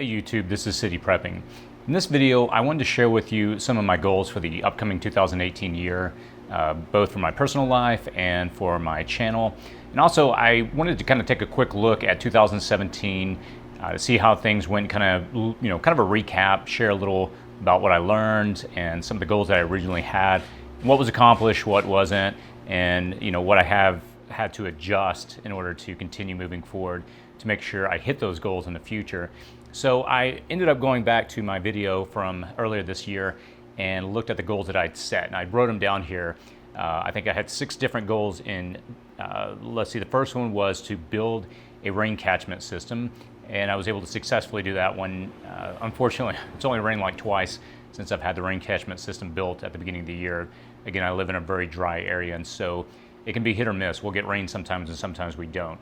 Hey YouTube, this is City Prepping. In this video, I wanted to share with you some of my goals for the upcoming 2018 year, both for my personal life and for my channel. And also, I wanted to kind of take a quick look at 2017 to see how things went, kind of a recap, share a little about what I learned and some of the goals that I originally had, what was accomplished, what wasn't, and what I have had to adjust in order to continue moving forward to make sure I hit those goals in the future. So I ended up going back to my video from earlier this year and looked at the goals that I'd set, and I wrote them down here. I think I had 6 different goals in, let's see, the first one was to build a rain catchment system, and I was able to successfully do that one. Unfortunately, it's only rained like twice since I've had the rain catchment system built at the beginning of the year. Again, I live in a very dry area, and so it can be hit or miss. We'll get rain sometimes and sometimes we don't.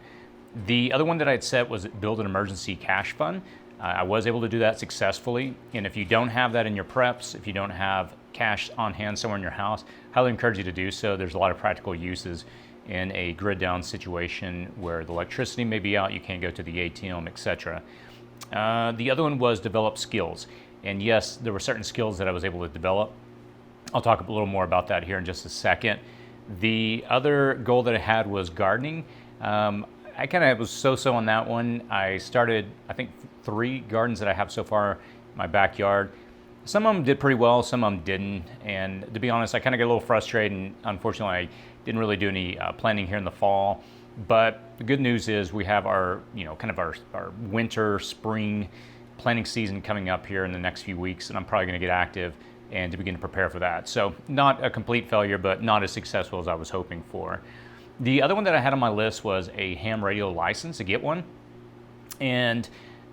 The other one that I had set was build an emergency cash fund. I was able to do that successfully, and if you don't have that in your preps, if you don't have cash on hand somewhere in your house, I highly encourage you to do so. There's a lot of practical uses in a grid down situation where the electricity may be out, you can't go to the ATM, etc. The other one was develop skills, and yes, there were certain skills that I was able to develop. I'll talk a little more about that here in just a second. The other goal that I had was gardening. I kind of was so-so on that one. I started, I think, 3 gardens that I have so far in my backyard. Some of them did pretty well, some of them didn't. And to be honest, I kind of get a little frustrated, and unfortunately, I didn't really do any planting here in the fall. But the good news is we have our, our winter, spring planting season coming up here in the next few weeks, and I'm probably going to get active and to begin to prepare for that. So not a complete failure, but not as successful as I was hoping for. The other one that I had on my list was a ham radio license, to get one. And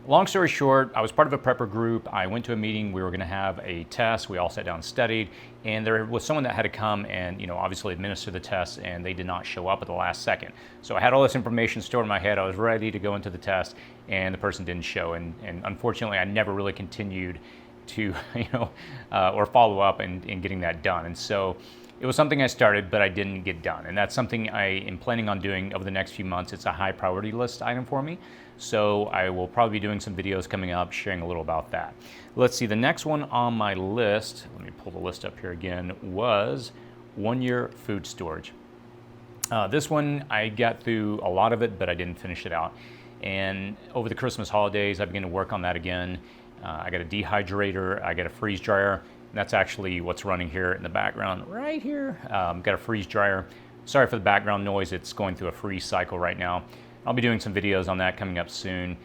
long story short, I was part of a prepper group. I went to a meeting. We were going to have a test. We all sat down and studied. And there was someone that had to come and, obviously administer the test, and they did not show up at the last second. So I had all this information stored in my head. I was ready to go into the test, and the person didn't show. And unfortunately, I never really continued to, or follow up in getting that done. And so it was something I started, but I didn't get done. And that's something I am planning on doing over the next few months. It's a high priority list item for me. So I will probably be doing some videos coming up, sharing a little about that. Let's see, the next one on my list, let me pull the list up here again, was 1-year food storage. This one, I got through a lot of it, but I didn't finish it out. And over the Christmas holidays, I began to work on that again. I got a dehydrator, I got a freeze dryer. That's actually what's running here in the background right here. Got a freeze dryer. Sorry for the background noise, it's going through a freeze cycle right now. I'll be doing some videos on that coming up soon.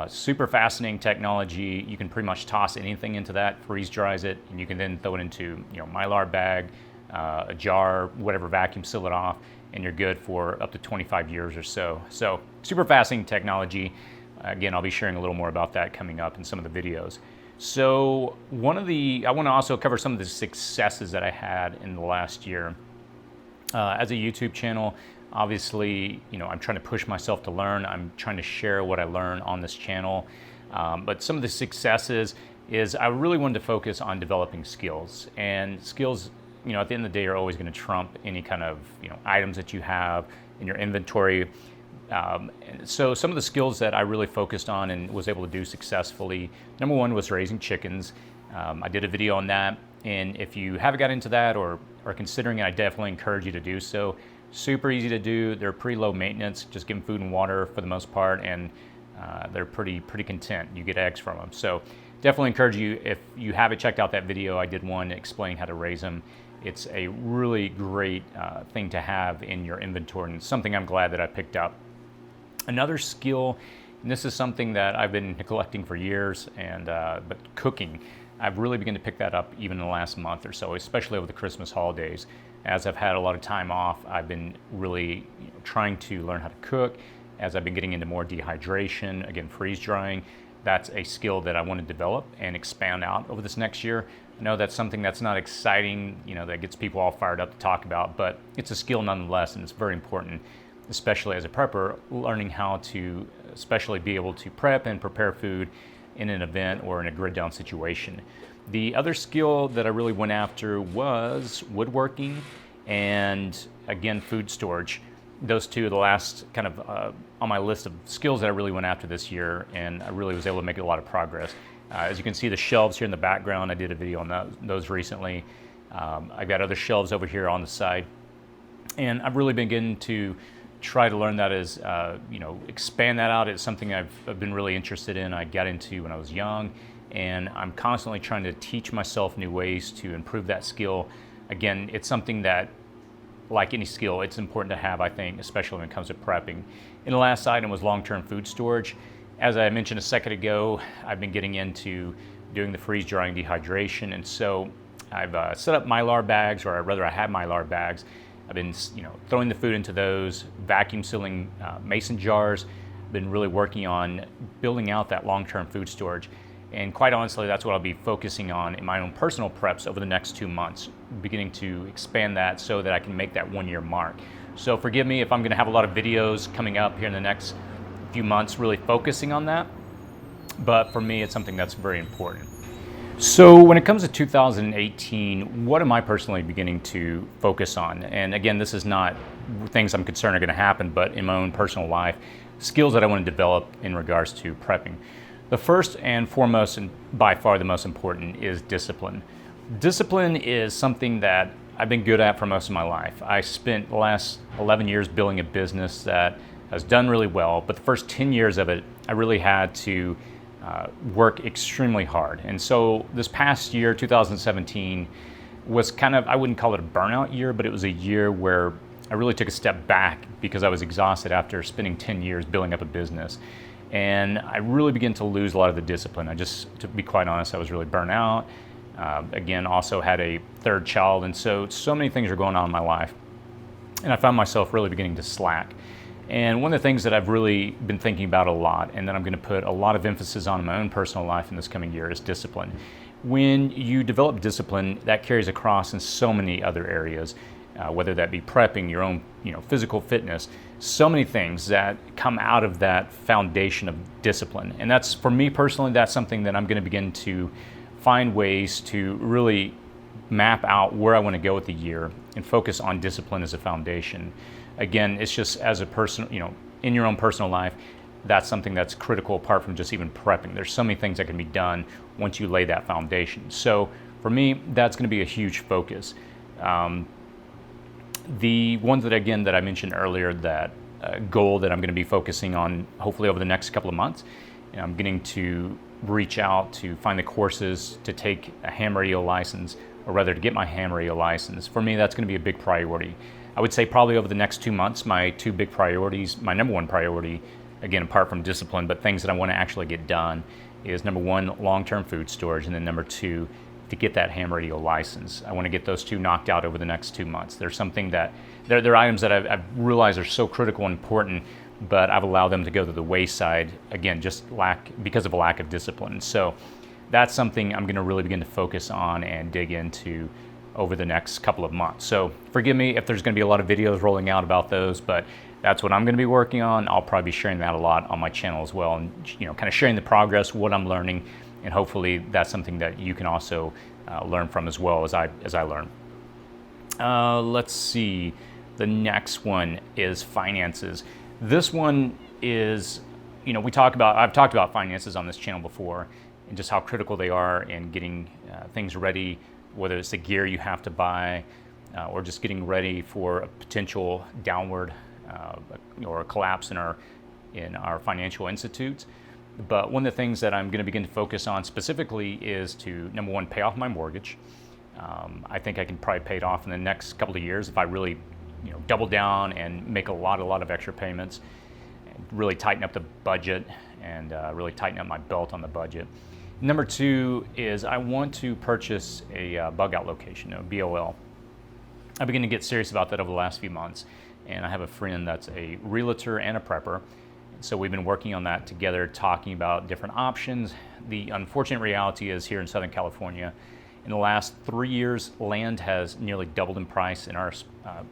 Super fascinating technology. You can pretty much toss anything into that, freeze dries it, and you can then throw it into Mylar bag, a jar, whatever, vacuum seal it off, and you're good for up to 25 years or so. So super fascinating technology. Again, I'll be sharing a little more about that coming up in some of the videos. So I want to also cover some of the successes that I had in the last year. As a YouTube channel, obviously, I'm trying to push myself to learn. I'm trying to share what I learn on this channel. But some of the successes is I really wanted to focus on developing skills. And skills, at the end of the day, are always going to trump any kind of, items that you have in your inventory. So some of the skills that I really focused on and was able to do successfully, number one was raising chickens. I did a video on that, and if you haven't got into that or are considering it, I definitely encourage you to do so. Super easy to do. They're pretty low maintenance. Just give them food and water for the most part, and they're pretty content. You get eggs from them. So definitely encourage you, if you haven't checked out that video, I did one explaining how to raise them. It's a really great thing to have in your inventory, and it's something I'm glad that I picked up. Another skill, and this is something that I've been neglecting for years, but cooking. I've really begun to pick that up even in the last month or so, especially over the Christmas holidays. As I've had a lot of time off, I've been really trying to learn how to cook. As I've been getting into more dehydration, again, freeze drying, that's a skill that I want to develop and expand out over this next year. I know that's something that's not exciting, that gets people all fired up to talk about, but it's a skill nonetheless, and it's very important, especially as a prepper, learning how to especially be able to prep and prepare food in an event or in a grid down situation. The other skill that I really went after was woodworking and, again, food storage. those two are the last kind of on my list of skills that I really went after this year, and I really was able to make a lot of progress. As you can see, the shelves here in the background, I did a video on those recently. I've got other shelves over here on the side, and I've really been getting to try to learn that as, expand that out. It's something I've been really interested in. I got into when I was young, and I'm constantly trying to teach myself new ways to improve that skill. Again, it's something that, like any skill, it's important to have, I think, especially when it comes to prepping. And the last item was long-term food storage. As I mentioned a second ago, I've been getting into doing the freeze drying dehydration, and so I've set up Mylar bags, or rather I have Mylar bags. I've been throwing the food into those, vacuum sealing mason jars, been really working on building out that long-term food storage. And quite honestly, that's what I'll be focusing on in my own personal preps over the next 2 months, beginning to expand that so that I can make that 1 year mark. So forgive me if I'm gonna have a lot of videos coming up here in the next few months really focusing on that, but for me, it's something that's very important. So when it comes to 2018, what am I personally beginning to focus on? And again, this is not things I'm concerned are gonna happen, but in my own personal life, skills that I wanna develop in regards to prepping. The first and foremost, and by far the most important, is discipline. Discipline is something that I've been good at for most of my life. I spent the last 11 years building a business that has done really well, but the first 10 years of it, I really had to work extremely hard. And so this past year, 2017, was kind of, I wouldn't call it a burnout year, but it was a year where I really took a step back because I was exhausted after spending 10 years building up a business. And I really began to lose a lot of the discipline. To be quite honest, I was really burnt out. Again, also had a third child, and so many things are going on in my life. And I found myself really beginning to slack. And one of the things that I've really been thinking about a lot, and that I'm going to put a lot of emphasis on in my own personal life in this coming year, is discipline. When you develop discipline, that carries across in so many other areas, whether that be prepping, your own physical fitness, so many things that come out of that foundation of discipline. And that's, for me personally, that's something that I'm going to begin to find ways to really map out where I want to go with the year and focus on discipline as a foundation. Again, it's just as a person, in your own personal life, that's something that's critical apart from just even prepping. There's so many things that can be done once you lay that foundation. So for me, that's going to be a huge focus. The ones that I mentioned earlier, that goal that I'm going to be focusing on hopefully over the next couple of months, I'm getting to reach out to find the courses to take a ham radio license, or rather to get my ham radio license. For me, that's going to be a big priority. I would say probably over the next 2 months, my two big priorities, my number one priority, again, apart from discipline, but things that I want to actually get done, is number one, long-term food storage, and then number two, to get that ham radio license. I want to get those two knocked out over the next 2 months. There's something that, they're items that I've realized are so critical and important, but I've allowed them to go to the wayside, again, because of a lack of discipline. So that's something I'm going to really begin to focus on and dig into over the next couple of months. So forgive me if there's going to be a lot of videos rolling out about those, but that's what I'm going to be working on. I'll probably be sharing that a lot on my channel as well, and kind of sharing the progress, what I'm learning, and hopefully that's something that you can also learn from as well as I learn. Let's see. The next one is finances. This one is, I've talked about finances on this channel before, and just how critical they are in getting things ready, whether it's the gear you have to buy, or just getting ready for a potential downward or a collapse in our financial institutes. But one of the things that I'm going to begin to focus on specifically is to, number one, pay off my mortgage. I think I can probably pay it off in the next couple of years if I really, double down and make a lot of extra payments, and really tighten up the budget, and really tighten up my belt on the budget. Number two is I want to purchase a bug out location, a BOL. I began to get serious about that over the last few months, and I have a friend that's a realtor and a prepper. So we've been working on that together, talking about different options. The unfortunate reality is here in Southern California, in the last 3 years, land has nearly doubled in price in our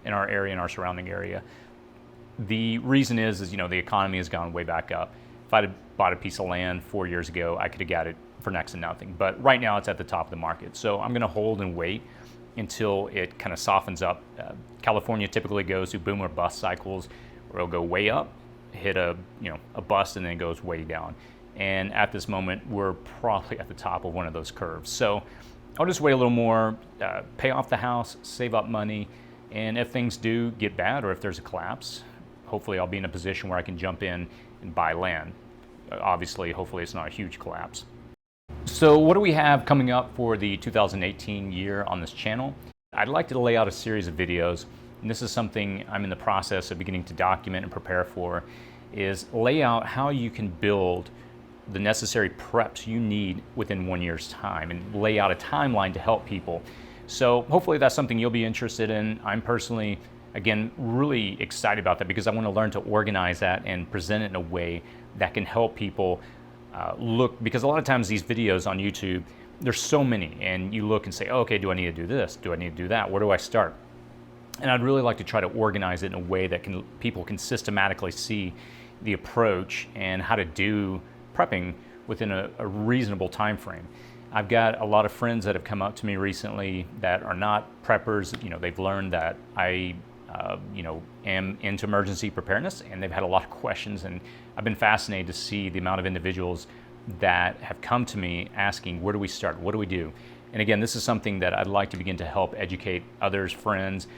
area, in our surrounding area. The reason is the economy has gone way back up. If I'd have bought a piece of land 4 years ago, I could have got it for next to nothing. But right now it's at the top of the market. So I'm going to hold and wait until it kind of softens up. California typically goes through boom or bust cycles, where it'll go way up, hit a bust, and then it goes way down. And at this moment, we're probably at the top of one of those curves. So I'll just wait a little more, pay off the house, save up money, and if things do get bad or if there's a collapse, hopefully I'll be in a position where I can jump in and buy land. Obviously, hopefully it's not a huge collapse. So what do we have coming up for the 2018 year on this channel? I'd like to lay out a series of videos, and this is something I'm in the process of beginning to document and prepare for, is lay out how you can build the necessary preps you need within 1 year's time and lay out a timeline to help people. So hopefully that's something you'll be interested in. I'm personally, again, really excited about that because I want to learn to organize that and present it in a way that can help people look, because a lot of times these videos on YouTube, there's so many, and you look and say, oh, okay, do I need to do this? Do I need to do that? Where do I start? And I'd really like to try to organize it in a way that people can systematically see the approach and how to do prepping within a reasonable time frame. I've got a lot of friends that have come up to me recently that are not preppers. They've learned that I am into emergency preparedness, and they've had a lot of questions, and I've been fascinated to see the amount of individuals that have come to me asking, where do we start? What do we do? And again, this is something that I'd like to begin to help educate others, friends,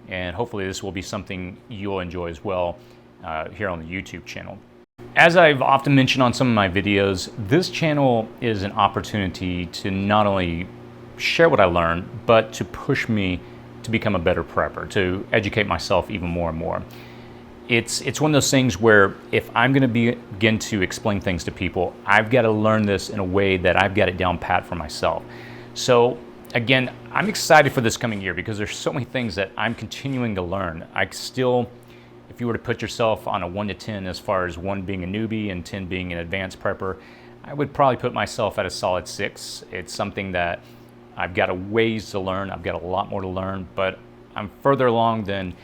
and hopefully this will be something you'll enjoy as well here on the YouTube channel. As I've often mentioned on some of my videos, this channel is an opportunity to not only share what I learned, but to push me to become a better prepper, to educate myself even more and more. It's one of those things where if I'm going to begin to explain things to people, I've got to learn this in a way that I've got it down pat for myself. So again, I'm excited for this coming year because there's so many things that I'm continuing to learn. If you were to put yourself on a 1 to 10 as far as 1 being a newbie and 10 being an advanced prepper, I would probably put myself at a solid 6. It's something that I've got a ways to learn. I've got a lot more to learn, but I'm further along than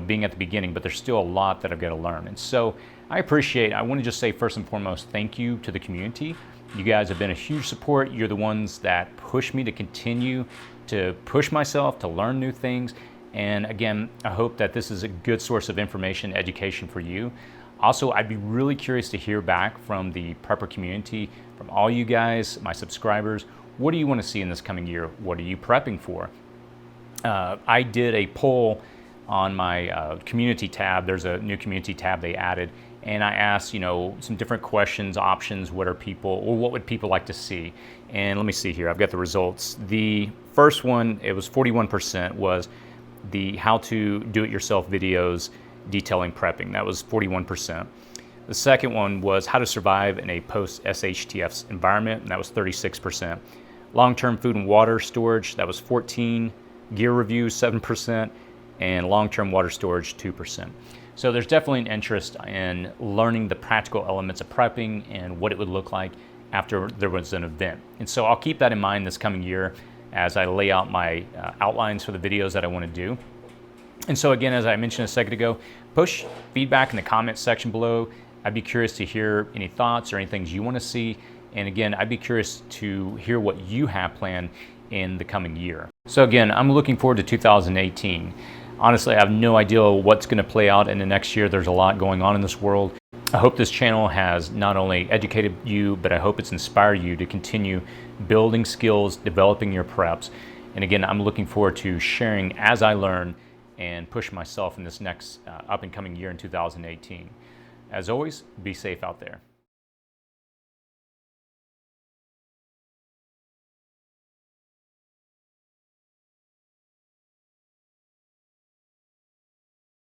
being at the beginning, but there's still a lot that I've got to learn. And so I want to just say first and foremost, thank you to the community. You guys have been a huge support. You're the ones that push me to continue to push myself, to learn new things. And again, I hope that this is a good source of information, education for you. Also, I'd be really curious to hear back from the prepper community, from all you guys, my subscribers. What do you want to see in this coming year? What are you prepping for? I did a poll on my community tab. There's a new community tab they added, and I asked, some different questions, options. What would people like to see? And let me see here. I've got the results. The first one, it was 41%, was the how to do-it-yourself videos detailing prepping. That was 41%. The second one was how to survive in a post-SHTF environment, and that was 36%. Long-term food and water storage, that was 14%. Gear review, 7%. And long-term water storage, 2%. So there's definitely an interest in learning the practical elements of prepping and what it would look like after there was an event. And so I'll keep that in mind this coming year as I lay out my outlines for the videos that I want to do. And so again, as I mentioned a second ago, push feedback in the comments section below. I'd be curious to hear any thoughts or any things you want to see. And again, I'd be curious to hear what you have planned in the coming year. So again, I'm looking forward to 2018. Honestly, I have no idea what's going to play out in the next year. There's a lot going on in this world. I hope this channel has not only educated you, but I hope it's inspired you to continue building skills, developing your preps. And again, I'm looking forward to sharing as I learn and push myself in this next up and coming year in 2018. As always, be safe out there.